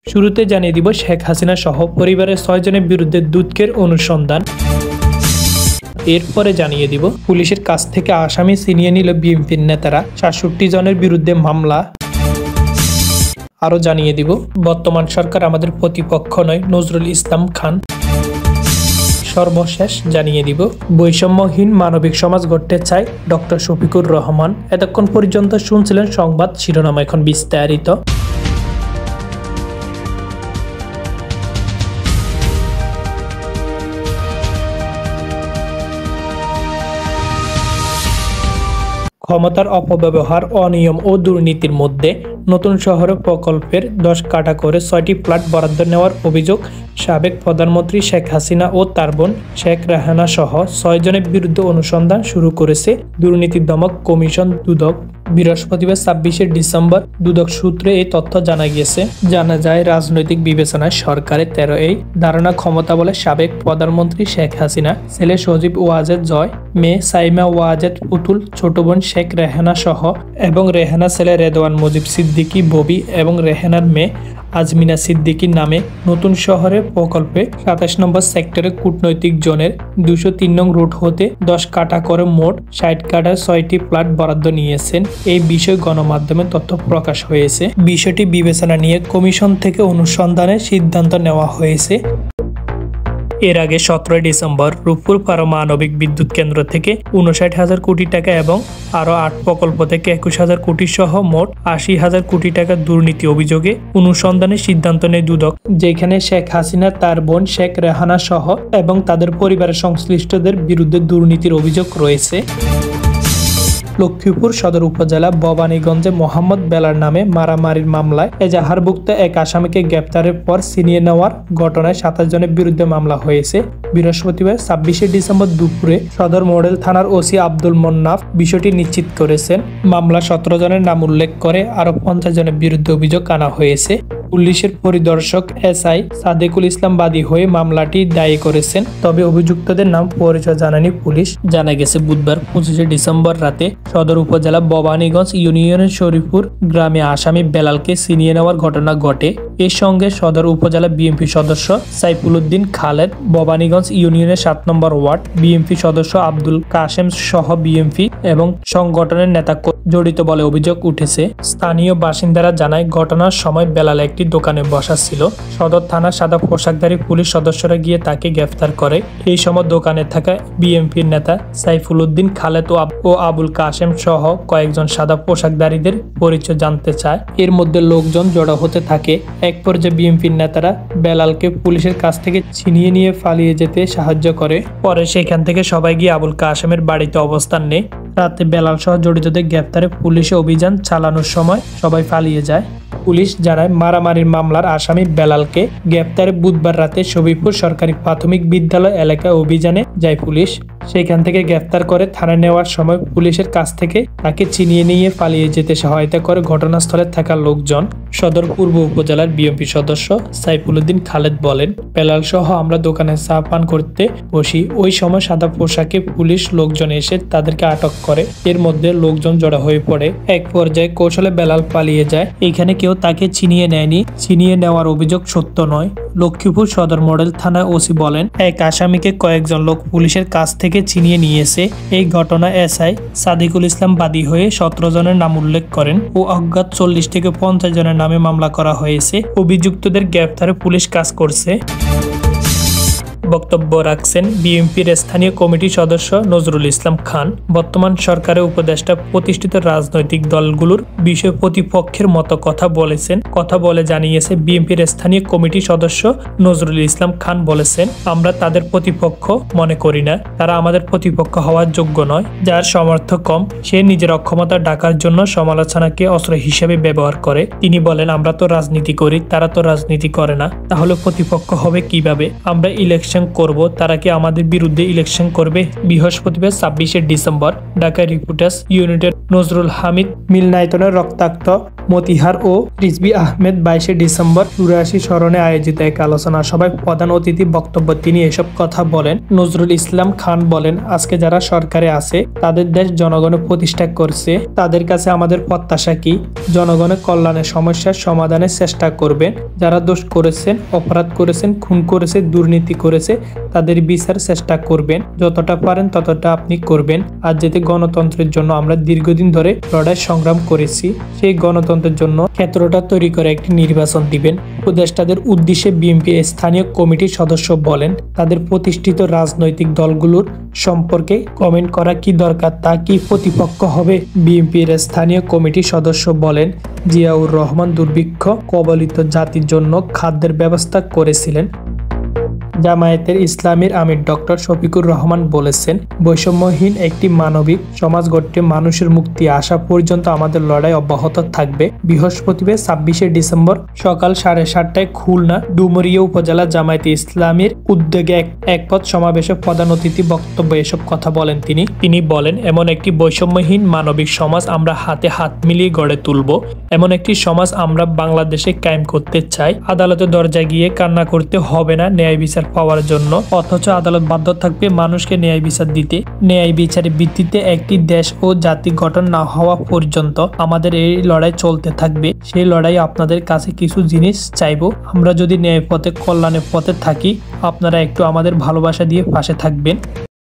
শুরুতে জানিয়ে দিব শেখ হাসিনা সহ পরিবারের 6 জনের বিরুদ্ধে দুদকের অনুসন্ধান। এরপরে জানিয়ে দিব পুলিশের কাছ থেকে আসামি ছিনিয়ে নিল বিএনপির নেতারা, 67 জনের বিরুদ্ধে মামলা। আরও জানিয়ে দিব বর্তমান সরকার আমাদের প্রতিপক্ষ নয়, নজরুল ইসলাম খান। সর্বশেষ জানিয়ে দিব বৈষম্যহীন মানবিক সমাজ গড়তে চায় ডক্টর শফিকুর রহমান। এতক্ষণ পর্যন্ত শুনছিলেন সংবাদ শিরোনাম, এখন বিস্তারিত। ক্ষমতার অপব্যবহার, অনিয়ম ও দুর্নীতির মধ্যে নতুন শহর প্রকল্পের 10 কাঠা করে 6টি প্লট বরাদ্দ নেওয়ার অভিযোগ সাবেক প্রধানমন্ত্রী শেখ হাসিনা ও তার বোন শেখ রেহানা সহ 6 জনের বিরুদ্ধে অনুসন্ধান শুরু করেছে দুর্নীতি দমন কমিশন দুদক। বৃহস্পতিবার 26শে ডিসেম্বর দুদক সূত্রে এই তথ্য জানা গিয়েছে। জানা যায় রাজনৈতিক বিবেচনায় সরকারের 13 এই ধারণা ক্ষমতা বলে সাবেক প্রধানমন্ত্রী শেখ হাসিনা, ছেলে সজীব ওয়াজেদ জয়, মেয়ে সাইমা ওয়াজেদ পুতুল, ছোট বোন শেখ রেহানা সহ এবং রেহানা ছেলে রেদওয়ান মুজিব সিদ্দিকী ববি এবং রেহানার মেয়ে আজমিনা সিদ্দিকীর নামে নতুন শহরের প্রকল্পে 27 নম্বর সেক্টরে কূটনৈতিক জোনের 203 নং রুট হতে 10 কাঠা করে মোট 60 কাঠার 6টি প্লট বরাদ্দ নিয়েছেন। এই বিষয়ে গণমাধ্যমে তথ্য প্রকাশ হয়েছে। বিষয়টি বিবেচনা নিয়ে কমিশন থেকে অনুসন্ধানের সিদ্ধান্ত নেওয়া হয়েছে। এর আগে 17 ডিসেম্বর রূপপুর পারমাণবিক বিদ্যুৎ কেন্দ্র থেকে 59,000 কোটি টাকা এবং আরও 8 প্রকল্প থেকে 21,000 কোটি সহ মোট 80,000 কোটি টাকা দুর্নীতি অভিযোগে অনুসন্ধানের সিদ্ধান্ত নেয় দুদক, যেখানে শেখ হাসিনা, তার বোন শেখ রেহানা সহ এবং তাদের পরিবারের সংশ্লিষ্টদের বিরুদ্ধে দুর্নীতির অভিযোগ রয়েছে। লক্ষ্মীপুর সদর উপজেলা ভবানীগঞ্জে মোহাম্মদ বেলার নামে মারামারির মামলায় এজাহারভুক্ত এক আসামিকে গ্রেপ্তারের পর ছিনিয়ে নেওয়ার ঘটনায় 27 জনের বিরুদ্ধে মামলা হয়েছে। বৃহস্পতিবার 26শে ডিসেম্বর দুপুরে সদর মডেল থানার ওসি আব্দুল মন্নাফ বিষয়টি নিশ্চিত করেছেন। মামলা 17 জনের নাম উল্লেখ করে আরও 50 জনের বিরুদ্ধে অভিযোগ আনা হয়েছে। পুলিশের পরিদর্শক এসআই সাদেকুল ইসলাম বাদী হয়ে মামলাটি দায়ের করেছেন, তবে অভিযুক্তদের নাম পরিচয় জানায়নি পুলিশ। জানা গেছে বুধবার 25শে ডিসেম্বর রাতে সদর উপজেলা ভবানীগঞ্জ ইউনিয়নের শরীফপুর গ্রামে আসামি বেলালকে ছিনিয়ে নেওয়ার ঘটনা ঘটে। এর সঙ্গে সদর উপজেলা বিএনপি সদস্য সাইফুল উদ্দিন খালেদ, ভবানীগঞ্জ ইউনিয়নের 7 নম্বর ওয়ার্ড বিএনপি সদস্য আব্দুল কাশেম সহ বিএনপি এবং সংগঠনের নেতা জড়িত বলে অভিযোগ উঠেছে। স্থানীয় বাসিন্দারা জানায় ঘটনার সময় বেলাল একটি দোকানে বসা ছিল। সদর থানার সাদা পোশাকধারী পুলিশ সদস্যরা গিয়ে তাকে গ্রেফতার করে। এই সময় দোকানে থাকা বিএনপির নেতা সাইফুল উদ্দিন খালেদ ও আবুল কাশেম সহ কয়েকজন সাদা পোশাকধারীদের পরিচয় জানতে চায়। এর মধ্যে লোকজন জড়ো হতে থাকে। এক পর্যায়ে বিএনপির নেতারা বেলালকে পুলিশের কাছ থেকে ছিনিয়ে নিয়ে পালিয়ে যেতে সাহায্য করে। পরে সেখান থেকে সবাই গিয়ে আবুল কাশেমের বাড়িতে অবস্থান নেয়। রাতে বেলাল সহ জড়িতদের গ্রেফতারে পুলিশে অভিযান চালানোর সময় সবাই পালিয়ে যায়। পুলিশ জানায় মারামারির মামলার আসামি বেলালকে গ্রেপ্তারে বুধবার রাতে শফিপুর সরকারি প্রাথমিক বিদ্যালয় এলাকায় অভিযানে যায় পুলিশ। সেখান থেকে গ্রেফতার করে থানায় নেওয়ার সময় পুলিশের কাছ থেকে তাকে ছিনিয়ে নিয়ে পালিয়ে যেতে সহায়তা করে ঘটনাস্থলে থাকা লোকজন। সদর পূর্ব উপজেলার বিএনপি সদস্য সাইফুল উদ্দিন খালেদ বলেন, বেলাল সহ আমরা দোকানে চা পান করতে বসি। ওই সময় সাদা পোশাকে পুলিশ লোকজন এসে তাদেরকে আটক করে। এর মধ্যে লোকজন জড়ো হয়ে পড়ে। এক পর্যায়ে কৌশলে বেলাল পালিয়ে যায়। এখানে কেউ তাকে ছিনিয়ে নেয়নি। ছিনিয়ে নেওয়ার অভিযোগ সত্য নয়। লক্ষ্মীপুর সদর মডেল থানায় ওসি বলেন, এক আসামিকে কয়েকজন লোক পুলিশের কাছ থেকে ছিনিয়ে নিয়েছে। এই ঘটনা এসআই সাদিকুল ইসলাম বাদী হয়ে 17 জনের নাম উল্লেখ করেন ও অজ্ঞাত 40 থেকে 50 জনের নামে মামলা করা হয়েছে। অভিযুক্তদের গ্রেফতারে পুলিশ কাজ করছে। বক্তব্য রাখছেন বিএনপির স্থানীয় কমিটির সদস্য নজরুল ইসলাম খান। বর্তমান সরকারের উপদেষ্টা প্রতিষ্ঠিত রাজনৈতিক দলগুলোর বিষয় প্রতিপক্ষের মতো কথা বলে জানিয়েছে বিএনপির স্থানীয় কমিটির সদস্য নজরুল ইসলাম খান বলেছেন, আমরা তাদের প্রতিপক্ষ মনে করি না। তারা আমাদের প্রতিপক্ষ হওয়ার যোগ্য নয়। যার সামর্থ্য কম সে নিজের অক্ষমতা ঢাকার জন্য সমালোচনাকে অস্ত্র হিসেবে ব্যবহার করে। তিনি বলেন, আমরা তো রাজনীতি করি, তারা তো রাজনীতি করে না, তাহলে প্রতিপক্ষ হবে কিভাবে? আমরা ইলেকশন ইলেকশন করব, তারা কি আমাদের বিরুদ্ধে ইলেকশন করবে? বৃহস্পতিবার 26শে ডিসেম্বর ঢাকা রিপোর্টার্স ইউনিটের নজরুল হামিদ মিলনায়তনের রক্তাক্ত মতিহার ও রিজভী আহমেদ 22শে ডিসেম্বর 84 স্মরণে আয়োজিত এক আলোচনা সভায় প্রধান অতিথি বক্তব্য তিনি এসব কথা বলেন। নজরুল ইসলাম খান বলেন, আজকে যারা সরকারে আছে তাদের দেশ জনগণের প্রতিষ্ঠা করছে, তাদের কাছে আমাদের প্রত্যাশা কি? জনগণের কল্যাণের সমস্যার সমাধানের চেষ্টা করবেন। যারা দোষ করেছেন, অপরাধ করেছেন, খুন করেছে, দুর্নীতি করেছে, তাদের বিচার চেষ্টা করবেন। যতটা পারেন ততটা আপনি করবেন। আর যেতে গণতন্ত্রের জন্য আমরা দীর্ঘদিন ধরে লড়াই সংগ্রাম করেছি, সেই গণতন্ত্রের জন্য ক্ষেত্রটা তৈরি করে একটি নির্বাচন দিবেন। উপদেষ্টাদের উদ্দেশ্যে বিএনপির স্থানীয় কমিটির সদস্য বলেন, তাদের প্রতিষ্ঠিত রাজনৈতিক দলগুলোর সম্পর্কে কমেন্ট করা কি দরকার, তা কি প্রতিপক্ষ হবে? বিএনপির স্থানীয় কমিটির সদস্য বলেন, জিয়াউর রহমান দুর্ভিক্ষ কবলিত জাতির জন্য খাদ্যের ব্যবস্থা করেছিলেন। জামায়াতের ইসলামীর আমির ডক্টর শফিকুর রহমান বলেছেন, বৈষম্যহীন একটি মানবিক সমাজ গড়তে মানুষের মুক্তি আসা পর্যন্ত আমাদের লড়াই অব্যাহত থাকবে। বৃহস্পতিবার 26শে ডিসেম্বর সকাল 7:30টায় খুলনা ডুমুরিয়া উপজেলা জামায়াতে ইসলামীর উদ্যোগে এক পথ সমাবেশে প্রধান অতিথি বক্তব্য এসব কথা বলেন তিনি বলেন, এমন একটি বৈষম্যহীন মানবিক সমাজ আমরা হাতে হাত মিলিয়ে গড়ে তুলব। এমন একটি সমাজ আমরা বাংলাদেশে কায়েম করতে চাই। আদালতের দরজায় গিয়ে কান্না করতে হবে না ন্যায় বিচার পাওয়ার জন্য, অথচ আদালত বাধ্য থাকবে মানুষকে ন্যায় বিচার দিতে। ন্যায় বিচারের ভিত্তিতে একটি দেশ ও জাতি গঠন না হওয়া পর্যন্ত আমাদের এই লড়াই চলতে থাকবে। সেই লড়াই আপনাদের কাছে কিছু জিনিস চাইবো। আমরা যদি ন্যায় পথে, কল্যাণের পথে থাকি, আপনারা একটু আমাদের ভালোবাসা দিয়ে পাশে থাকবেন।